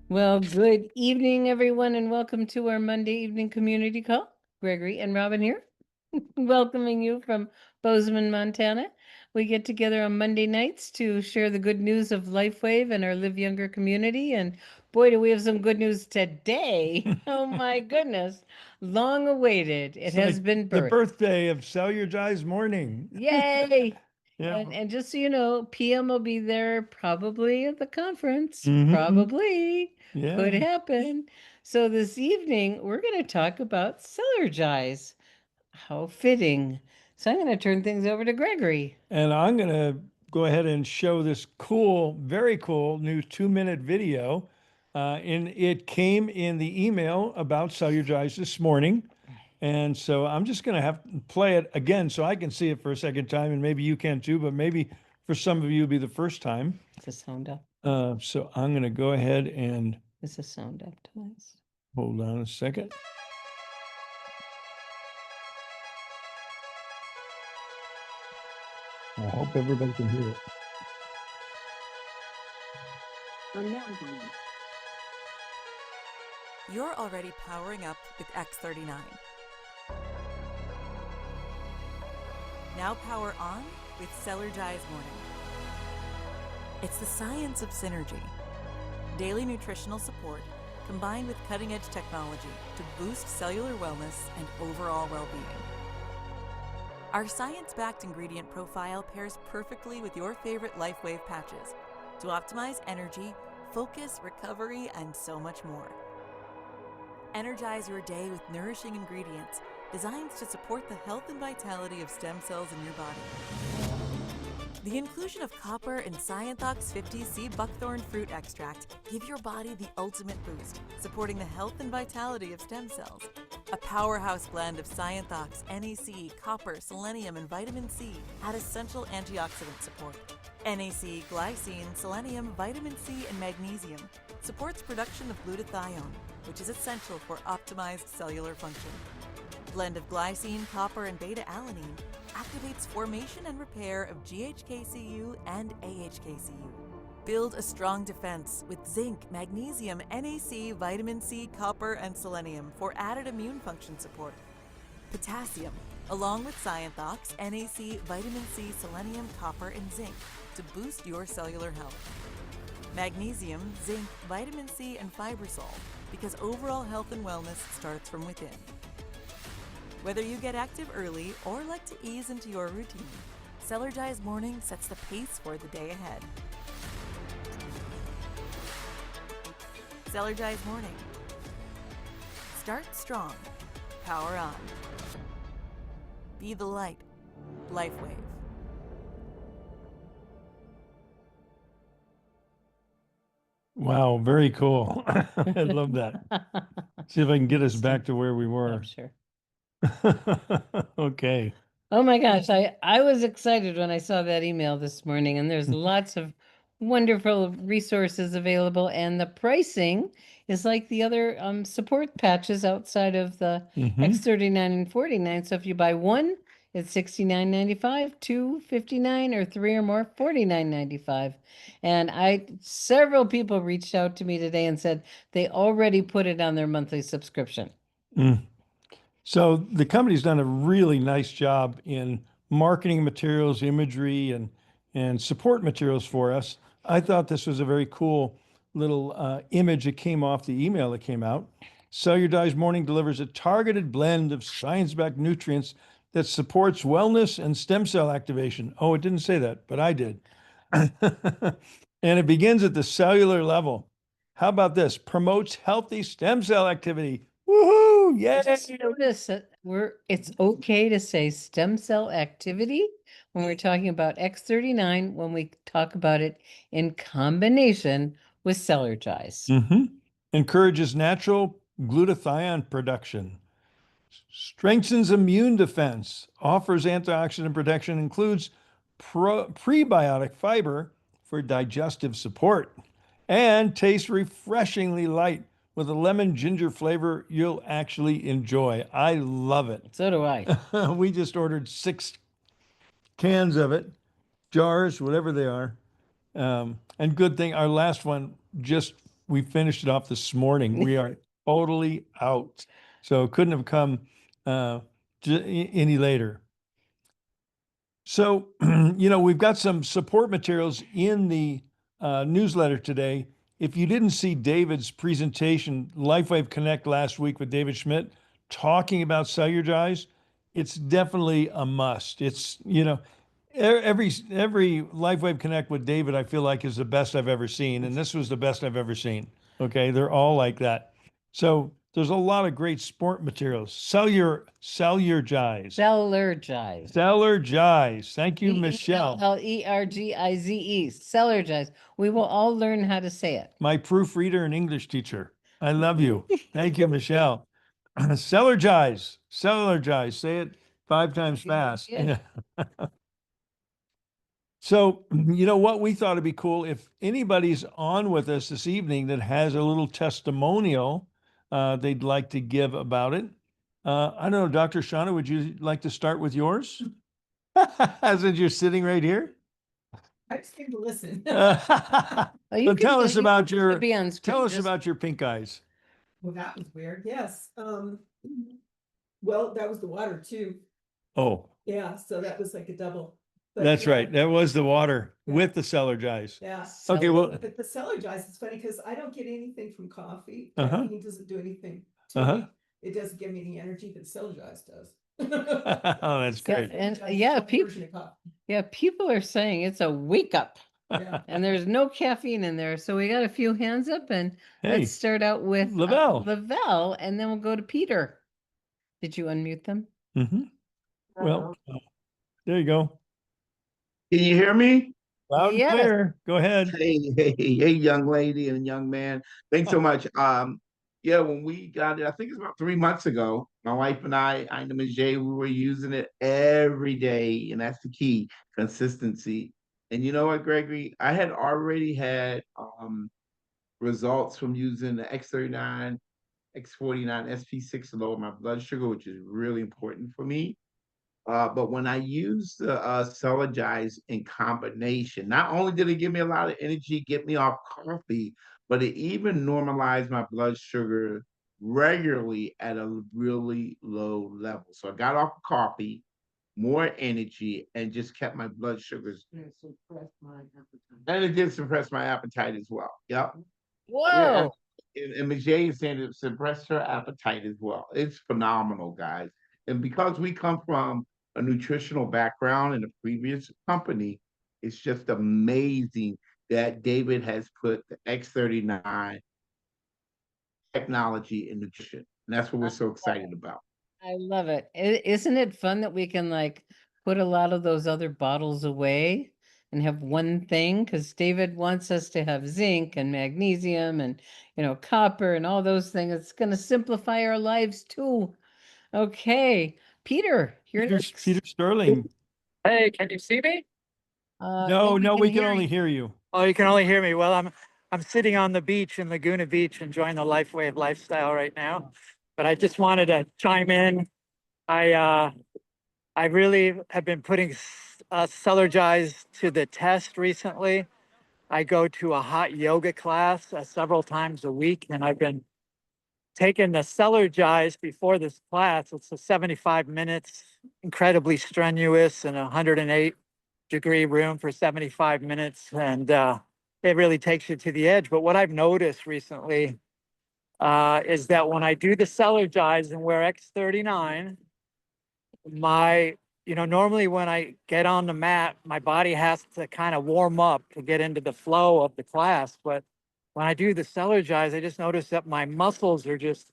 Well, good evening, everyone, and welcome to our Monday evening community call. Gregory and Robin here, welcoming you from Bozeman, Montana. We get together on Monday nights to share the good news of LifeWave and our Live Younger community. And boy, do we have some good news today. Oh my goodness. Long awaited. It It's has like been the birthed. birthday of Cellergize morning. Yay! Yeah. And just so you know, PM will be there probably at the conference. Hmm. Probably could Yeah. happen. So this evening we're going to talk about Cellergize. How fitting. So I'm going to turn things over to Gregory. And I'm going to go ahead and show this cool, very cool new 2-minute video. And it came in the email about Cellergize this morning. And so I'm just going to have to play it again so I can see it for a second time. And maybe you can too, but maybe for some of you it'll be the first time. Is the sound up? So I'm going to go ahead and Is the sound up, Thomas? hold on a second. I hope everybody can hear it. You're already powering up with X39. Now power on with Cellergize Morning. It's the science of synergy. Daily nutritional support combined with cutting-edge technology to boost cellular wellness and overall well-being. Our science-backed ingredient profile pairs perfectly with your favorite LifeWave patches to optimize energy, focus, recovery, and so much more. Energize your day with nourishing ingredients designed to support the health and vitality of stem cells in your body. The inclusion of copper in Scienthox 50C buckthorn fruit extract give your body the ultimate boost, supporting the health and vitality of stem cells. A powerhouse blend of Scienthox, NAC, copper, selenium, and vitamin C add essential antioxidant support. NAC, glycine, selenium, vitamin C, and magnesium supports production of glutathione, which is essential for optimized cellular function. Blend of glycine, copper, and beta-alanine activates formation and repair of GHKCU and AHKCU. Build a strong defense with zinc, magnesium, NAC, vitamin C, copper, and selenium for added immune function support. Potassium, along with Scienthox, NAC, vitamin C, selenium, copper, and zinc to boost your cellular health. Magnesium, zinc, vitamin C, and Fibersol, because overall health and wellness starts from within. Whether you get active early or like to ease into your routine, Cellergize Morning sets the pace for the day ahead. Cellergize Morning. Start strong. Power on. Be the light. LifeWave. Wow, very cool. I love that. See if I can get us back to where we I'm were. sure. Okay. Oh my gosh, I was excited when I saw that email this morning, and there's lots of wonderful resources available, and the pricing is like the other support patches outside of the Hmm. X39 and 49. So if you buy one, it's $69.95, two $59, or three or more $49.95. And several people reached out to me today and said they already put it on their monthly subscription. So the company's done a really nice job in marketing materials, imagery, and support materials for us. I thought this was a very cool little image that came off the email that came out. Cellular Morning delivers a targeted blend of science-backed nutrients that supports wellness and stem cell activation. Oh, it didn't say that, but I did. And it begins at the cellular level. How about this? Promotes healthy stem cell activity. Woohoo! Yay! Just notice that it's okay to say stem cell activity when we're talking about X39, when we talk about it in combination with Cellergize. Hmm. Encourages natural glutathione production, strengthens immune defense, offers antioxidant protection, includes prebiotic fiber for digestive support, and tastes refreshingly light with a lemon ginger flavor you'll actually enjoy. I love it. So do I. We just ordered 6 cans of it, jars, whatever they are. And good thing, our last one just we finished it off this morning. We are totally out. So couldn't have come any later. So, we've got some support materials in the newsletter today. If you didn't see David's presentation, LifeWave Connect last week with David Schmidt talking about Cellergize, it's definitely a must. It's, every LifeWave Connect with David, I feel like is the best I've ever seen. And this was the best I've ever seen. Okay. They're all like that. So there's a lot of great sport materials. Cellergize. Cellergize. Cellergize. Thank you, Michelle. Cellergize. Cellergize. We will all learn how to say it. My proofreader and English teacher. I love you. Thank you, Michelle. Cellergize. Cellergize. Say it 5 times fast. Yeah. So, what we thought it'd be cool if anybody's on with us this evening that has a little testimonial they'd like to give about it. I don't know, Dr. Shauna, would you like to start with yours? Since you're sitting right here? I just came to listen. You So tell can- us you about can your be on screen, tell us just- about your pink eyes. Well, that was weird. Yes. Well, that was the water too. Oh, Yeah. So that was like a double. But that's yeah, right. That was the water Yeah. with the Cellergize. Yeah. Okay, well, But the Cellergize is funny because I don't get anything from coffee. Uh-huh. Caffeine doesn't do anything to Uh-huh. me. It doesn't give me any energy, but Cellergize does. oh, that's Yeah, great. and Cellergize is yeah, some people, version of coffee. yeah, people are saying it's a wake up, Yeah. and there's no caffeine in there. So we got a few hands up, and Hey, let's start out with Lavelle. Lavelle, and then we'll go to Peter. Did you unmute them? Well, there you go. Can you hear me? Loud and Yes. clear. Go ahead. Hey, young lady and young man. Thanks so much. Yeah, when we got it, I think it's about 3 months ago, my wife and I know Ms. J, we were using it every day, and that's the key, consistency. And you know what, Gregory? I had already had results from using the X39, X49, SP6 to lower my blood sugar, which is really important for me. But when I used the Cellergize in combination, not only did it give me a lot of energy, get me off coffee, but it even normalized my blood sugar regularly at a really low level. So I got off coffee, more energy, and just kept my blood sugars. And it did suppress my appetite as well. Yep. Whoa! And Ms. J is saying it suppressed her appetite as well. It's phenomenal, guys. And because we come from a nutritional background in a previous company, it's just amazing that David has put the X39 technology in nutrition. And that's what we're so excited about. I love it. Isn't it fun that we can like put a lot of those other bottles away and have one thing? Because David wants us to have zinc and magnesium and copper and all those things. It's going to simplify our lives too. Okay, Peter, you're next. Peter Sterling. Hey, can you see me? No, we can only hear you. Oh, you can only hear me. Well, I'm sitting on the beach in Laguna Beach enjoying the LifeWave lifestyle right now. But I just wanted to chime in. I really have been putting Cellergize to the test recently. I go to a hot yoga class several times a week, and I've been taking the Cellergize before this class. It's a 75 minutes, incredibly strenuous, in a 108-degree room for 75 minutes, and it really takes you to the edge. But what I've noticed recently is that when I do the Cellergize and wear X39, normally when I get on the mat, my body has to kind of warm up to get into the flow of the class. But when I do the Cellergize, I just notice that my muscles are just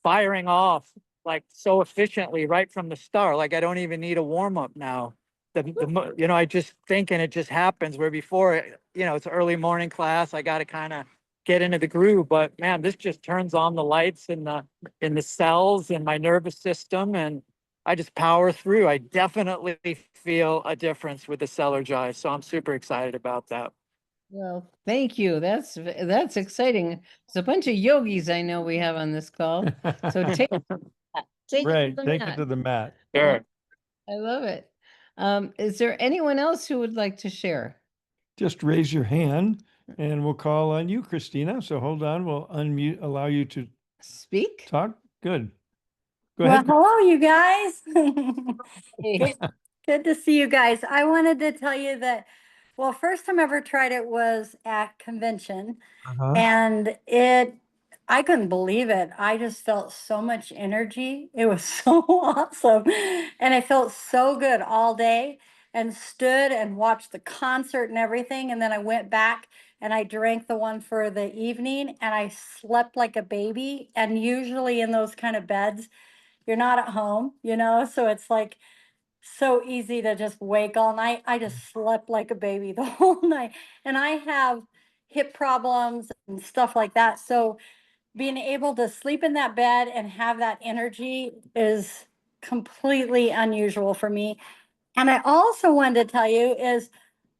firing off like so efficiently right from the start. Like I don't even need a warm up now. I just think and it just happens, where before, it's an early morning class. I got to kind of get into the groove, but man, this just turns on the lights in the cells in my nervous system, and I just power through. I definitely feel a difference with the Cellergize, so I'm super excited about that. Well, thank you. That's exciting. There's a bunch of yogis I know we have on this call. So take Right. it to the Take mat. it to the mat. Sure. I love it. Is there anyone else who would like to share? Just raise your hand And we'll call on you, Christina. So hold on, we'll unmute, allow you to Speak. talk. Good. Go Well, ahead. hello, you guys. Hey. Good to see you guys. I wanted to tell you that, well, first time I ever tried it was at convention, Uh-huh. and I couldn't believe it. I just felt so much energy. It was so awesome. And I felt so good all day and stood and watched the concert and everything. And then I went back and I drank the one for the evening and I slept like a baby. And usually in those kind of beds, you're not at home, so it's like so easy to just wake all night. I just slept like a baby the whole night. And I have hip problems and stuff like that. So being able to sleep in that bed and have that energy is completely unusual for me. And I also wanted to tell you is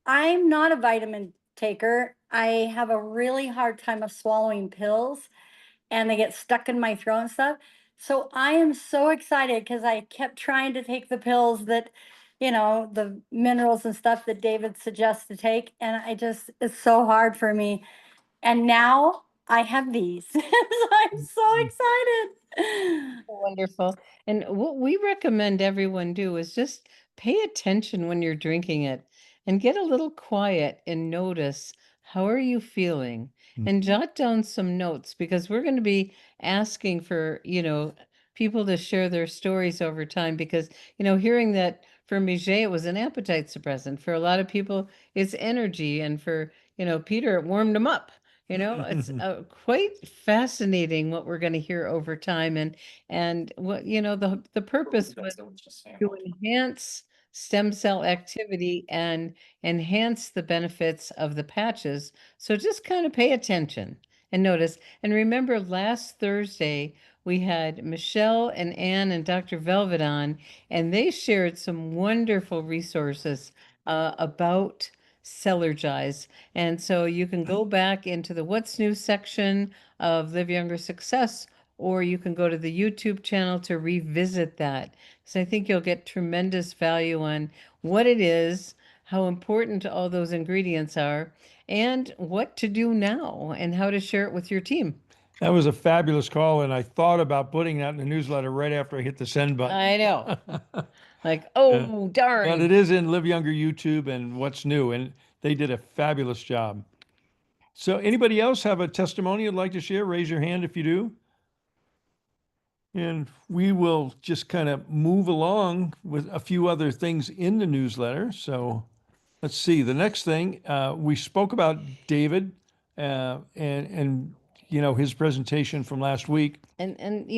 I'm not a vitamin taker. I have a really hard time of swallowing pills and they get stuck in my throat and stuff. So I am so excited because I kept trying to take the pills that, the minerals and stuff that David suggests to take. And it's so hard for me. And now I have these. So I'm so excited. Wonderful. And what we recommend everyone do is just pay attention when you're drinking it and get a little quiet and notice how are you feeling and jot down some notes because we're going to be asking for, people to share their stories over time because, hearing that for Mijet it was an appetite suppressant. For a lot of people it's energy and for, Peter it warmed him up. It's quite fascinating what we're going to hear over time and what the purpose was to enhance stem cell activity and enhance the benefits of the patches. So just kind of pay attention and notice. And remember, last Thursday we had Michelle and Ann and Dr. Velvet on, and they shared some wonderful resources about Cellergize. And so you can go back into the What's New section of Live Younger Success, or you can go to the YouTube channel to revisit that. So I think you'll get tremendous value on what it is, how important all those ingredients are, and what to do now and how to share it with your team. That was a fabulous call, and I thought about putting that in the newsletter right after I hit the send button. I know. Like, Yeah. oh, darn. But it is in Live Younger YouTube and What's New, and they did a fabulous job. So anybody else have a testimony you'd like to share? Raise your hand if you do. And we will just kind of move along with a few other things in the newsletter. So let's see. The next thing we spoke about David and his presentation from last week. And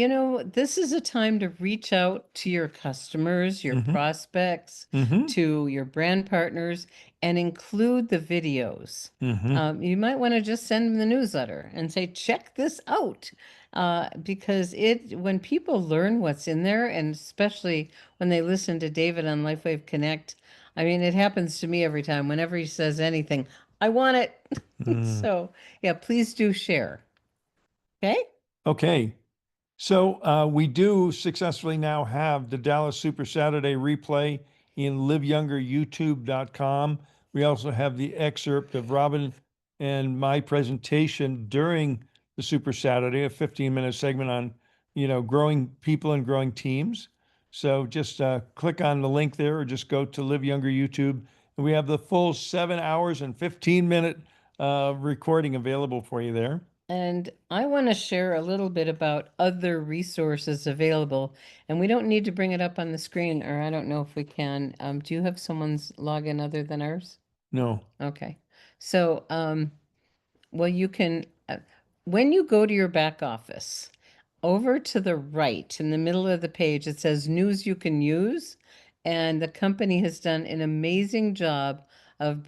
this is a time to reach out to your customers, your prospects, to your brand partners, and include the videos. You might want to just send them the newsletter and say, check this out. Because when people learn what's in there, and especially when they listen to David on LifeWave Connect, I mean, it happens to me every time. Whenever he says anything, I want it. So, yeah, please do share. Okay? Okay. So we do successfully now have the Dallas Super Saturday replay in liveyoungeryoutube.com. We also have the excerpt of Robin and my presentation during the Super Saturday, a 15-minute segment on, growing people and growing teams. So just click on the link there or just go to Live Younger YouTube. And we have the full 7 hours and 15-minute recording available for you there. And I want to share a little bit about other resources available. And we don't need to bring it up on the screen, or I don't know if we can. Do you have someone's login other than ours? No. Okay. So, well, you can, when you go to your back office, over to the right in the middle of the page, it says news you can use. And the company has done an amazing job of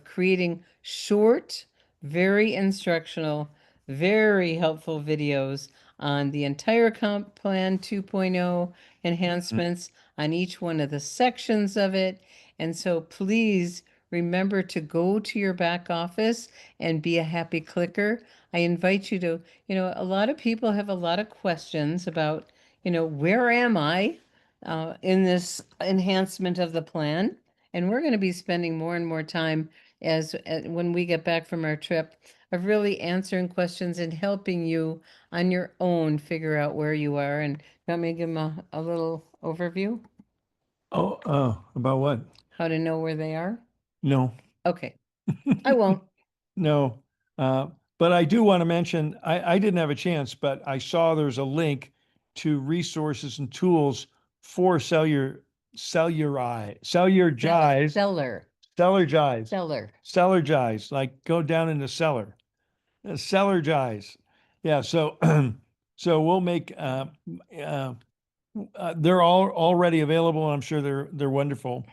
creating short, very instructional, very helpful videos on the entire comp plan 2.0 enhancements on each one of the sections of it. And so please remember to go to your back office and be a happy clicker. I invite you to, a lot of people have a lot of questions about, where am I in this enhancement of the plan? And we're going to be spending more and more time as when we get back from our trip, of really answering questions and helping you on your own figure out where you are. And you want me to give them a little overview? Oh, about what? How to know where they are? No. Okay, I won't. No. But I do want to mention, I didn't have a chance, but I saw there's a link to resources and tools for Cellergize, Seller, Cellergize, seller. Cellergize, like go down in the cellar. Cellergize. Yeah, so so we'll make uh, they're all already available, and I'm sure they're wonderful.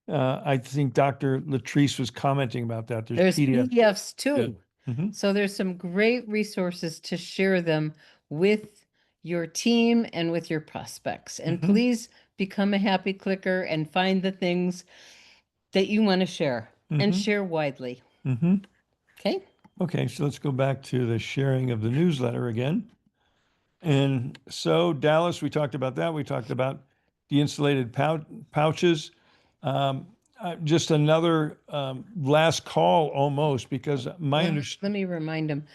I think Dr. Latrice was commenting about that. There's There's PDF. PDFs too. Mhm. So there's some great resources to share them with your team and with your prospects. And Mhm. please become a happy clicker and find the things that you want to share and Mhm. share widely. Mm-hmm. Okay? Okay, so let's go back to the sharing of the newsletter again. And so Dallas, we talked about that. We talked about the insulated pouches. Um, just another last call almost, because my Let understanding. me remind them.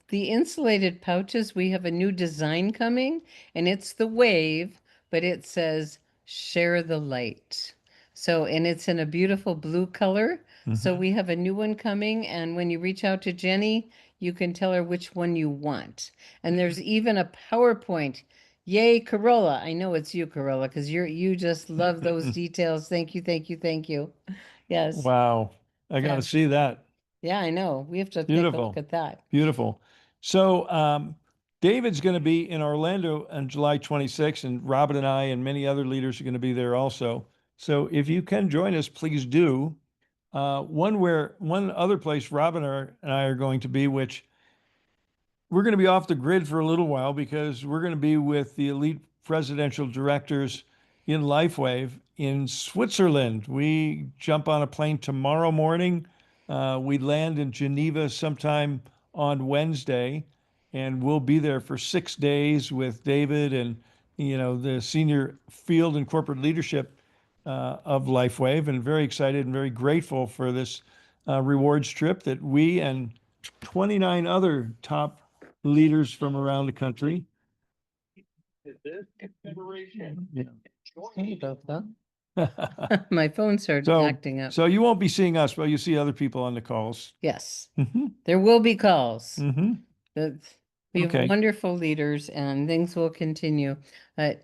The insulated pouches, we have a new design coming, and it's the wave, but it says share the light. So, and it's in a beautiful blue color. So we have a new one coming, and when you reach out to Jenny, you can tell her which one you want. And there's even a PowerPoint. Yay, Corolla. I know it's you, Corolla, because you just love those details. Thank you, thank you, thank you. Yes. Wow, I got to Yeah. see that. Yeah, I know. We have to take a look Beautiful. at that. Beautiful. So David's going to be in Orlando on July 26th, and Robin and I and many other leaders are going to be there also. So if you can join us, please do. One other place Robin and I are going to be, which we're going to be off the grid for a little while because we're going to be with the elite presidential directors in LifeWave in Switzerland. We jump on a plane tomorrow morning. We land in Geneva sometime on Wednesday, and we'll be there for 6 days with David and the senior field and corporate leadership of LifeWave, and very excited and very grateful for this rewards trip that we and 29 other top leaders from around the country. My phone started So, acting up. so you won't be seeing us, but you see other people on the calls. Yes, Mm-hmm. there will be calls. Mm-hmm. We have Okay. wonderful leaders and things will continue. But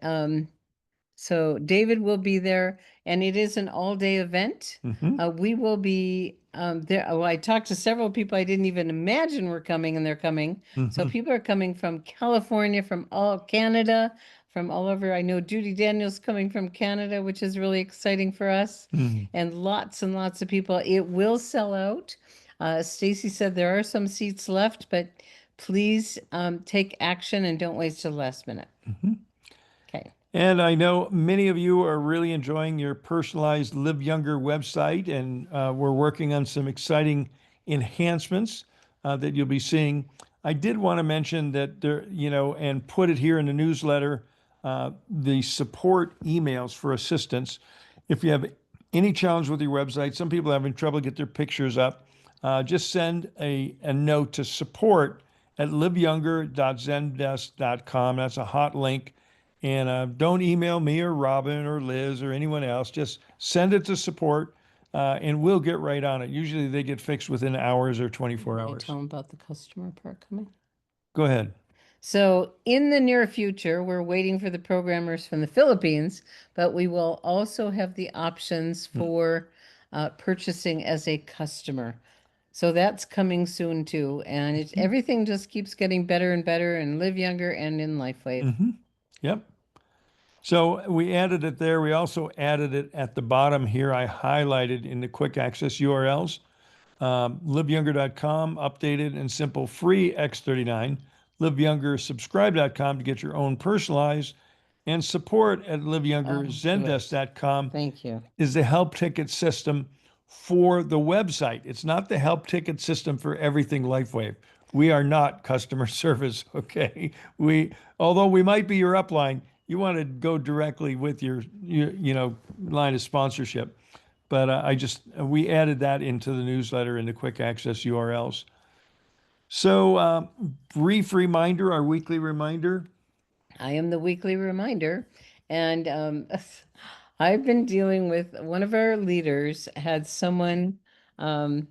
so David will be there, and it is an all-day event. Mm-hmm. We will be there. Oh, I talked to several people I didn't even imagine were coming, and they're coming. So Mm-hmm. people are coming from California, from all Canada, from all over. I know Judy Daniels coming from Canada, which is really exciting for us, Mm-hmm. and lots of people. It will sell out. Stacy said there are some seats left, but please take action and don't waste the last minute. Mm-hmm. Okay. And I know many of you are really enjoying your personalized Live Younger website, and we're working on some exciting enhancements that you'll be seeing. I did want to mention that there, and put it here in the newsletter, the support emails for assistance. If you have any challenge with your website, some people are having trouble get their pictures up, just send a note to support at liveyounger.zendesk.com. That's a hot link. And don't email me or Robin or Liz or anyone else. Just send it to support, and we'll get right on it. Usually they get fixed within hours or 24 Can I hours. tell them about the customer part coming? Go ahead. So in the near future, we're waiting for the programmers from the Philippines, but we will also have the options for purchasing as a customer. So that's coming soon too. And everything just keeps getting better and better in Live Younger and in LifeWave. Mm-hmm. Yep. So we added it there. We also added it at the bottom here. I highlighted in the quick access URLs. liveyounger.com, updated and simple, free X39. liveyounger.subscribe.com to get your own personalized, and support at liveyounger.zendesk.com Thank you. is the help ticket system for the website. It's not the help ticket system for everything LifeWave. We are not customer service, okay? Although we might be your upline, you want to go directly with your line of sponsorship. but we added that into the newsletter in the quick access URLs. So, brief reminder, our weekly reminder. I am the weekly reminder. And I've been dealing with one of our leaders had someone, I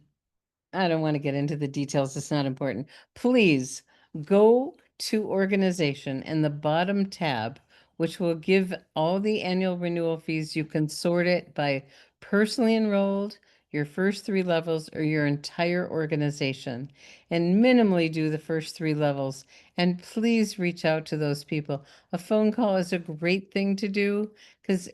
don't want to get into the details, it's not important. Please go to organization and the bottom tab, which will give all the annual renewal fees. You can sort it by personally enrolled, your first 3 levels, or your entire organization, and minimally do the first 3 levels. And please reach out to those people. A phone call is a great thing to do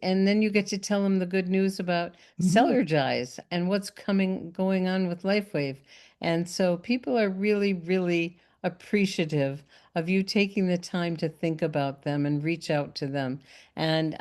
and then you get to tell them the good news about Cellergize and what's going on with LifeWave. And so people are really, really appreciative of you taking the time to think about them and reach out to them. And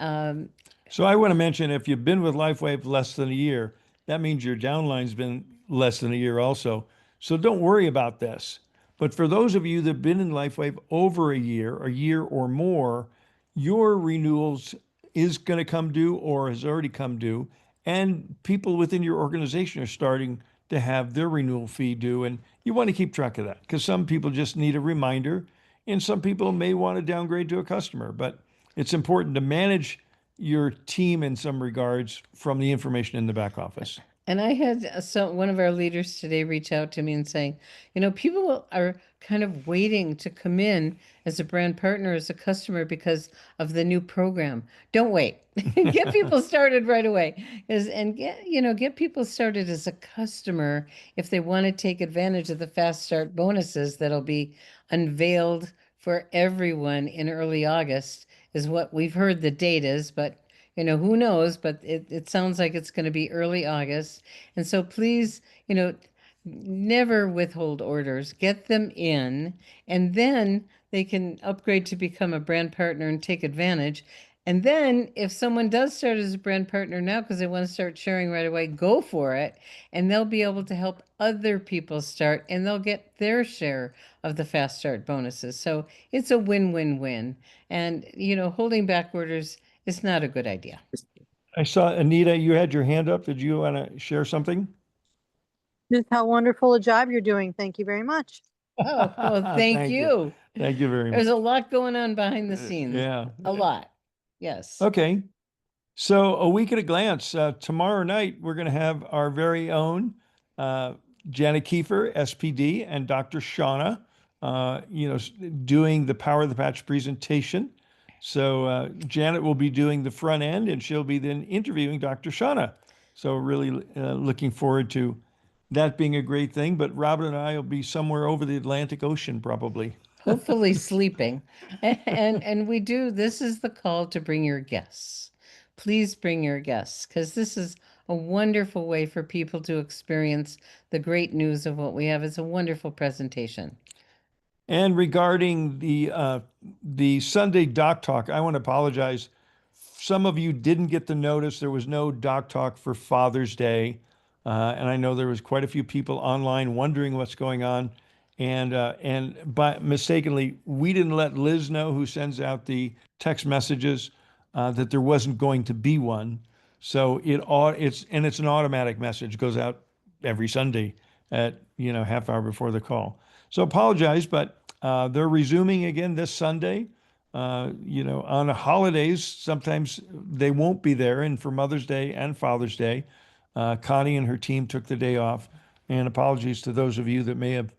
So I want to mention, if you've been with LifeWave less than a year, that means your downline's been less than a year also. So don't worry about this. But for those of you that have been in LifeWave over a year or more, your renewals is going to come due or has already come due. And people within your organization are starting to have their renewal fee due. And you want to keep track of that because some people just need a reminder and some people may want to downgrade to a customer. But it's important to manage your team in some regards from the information in the back office. And I had one of our leaders today reach out to me and saying, people are kind of waiting to come in as a brand partner, as a customer, because of the new program. Don't wait. Get people started right away. Get people started as a customer if they want to take advantage of the fast start bonuses that'll be unveiled for everyone in early August, is what we've heard the date is, but who knows, but it sounds like it's going to be early August. And so please, never withhold orders, get them in, and then they can upgrade to become a brand partner and take advantage. And then if someone does start as a brand partner now because they want to start sharing right away, go for it. And they'll be able to help other people start and they'll get their share of the fast start bonuses. So it's a win-win-win. And, holding back orders is not a good idea. I saw Anita, you had your hand up. Did you want to share something? Just how wonderful a job you're doing. Thank you very much. Oh, well, thank you. Thank you very much. There's a lot going on behind the scenes. Yeah. A lot. Yes. Okay. So a week at a glance. Tomorrow night, we're going to have our very own Janet Kiefer, SPD, and Dr. Shauna, doing the Power of the Patch presentation. So Janet will be doing the front end and she'll be then interviewing Dr. Shauna. So really looking forward to that being a great thing. But Robin and I will be somewhere over the Atlantic Ocean probably. Hopefully sleeping. And this is the call to bring your guests. Please bring your guests because this is a wonderful way for people to experience the great news of what we have. It's a wonderful presentation. And regarding the Sunday Doc Talk, I want to apologize. Some of you didn't get the notice. There was no Doc Talk for Father's Day. And I know there was quite a few people online wondering what's going on. And by mistakenly, we didn't let Liz know, who sends out the text messages, that there wasn't going to be one. So it's an automatic message, goes out every Sunday at half hour before the call. So apologize, but they're resuming again this Sunday. On the holidays, sometimes they won't be there. And for Mother's Day and Father's Day, Connie and her team took the day off. And apologies to those of you that may have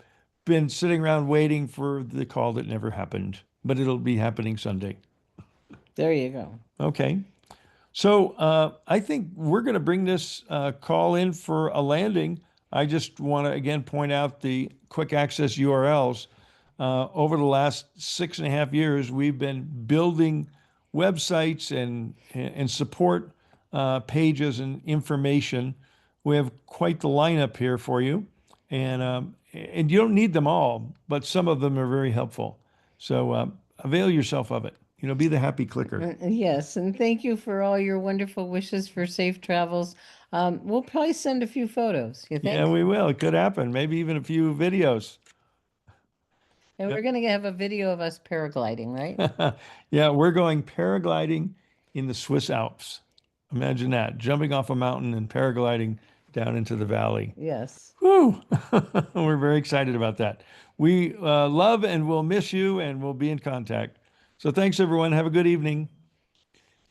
been sitting around waiting for the call that never happened, but it'll be happening Sunday. There you go. Okay. So I think we're going to bring this call in for a landing. I just want to again point out the quick access URLs. Over the last 6.5 years, we've been building websites and support pages and information. We have quite the lineup here for you, and you don't need them all, but some of them are very helpful. So avail yourself of it. Be the happy clicker. Yes, and thank you for all your wonderful wishes for safe travels. We'll probably send a few photos, you think? Yeah, we will. It could happen. Maybe even a few videos. And we're going to have a video of us paragliding, right? Yeah, we're going paragliding in the Swiss Alps. Imagine that, jumping off a mountain and paragliding down into the valley. Yes. Whew. We're very excited about that. We love and will miss you, and we'll be in contact. So thanks, everyone. Have a good evening.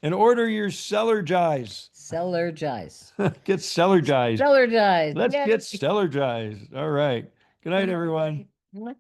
And order your Cellergize. Cellergize. Get Cellergized. Cellergize. Let's Yay. get Cellergized. All right. Good night, everyone. Bye.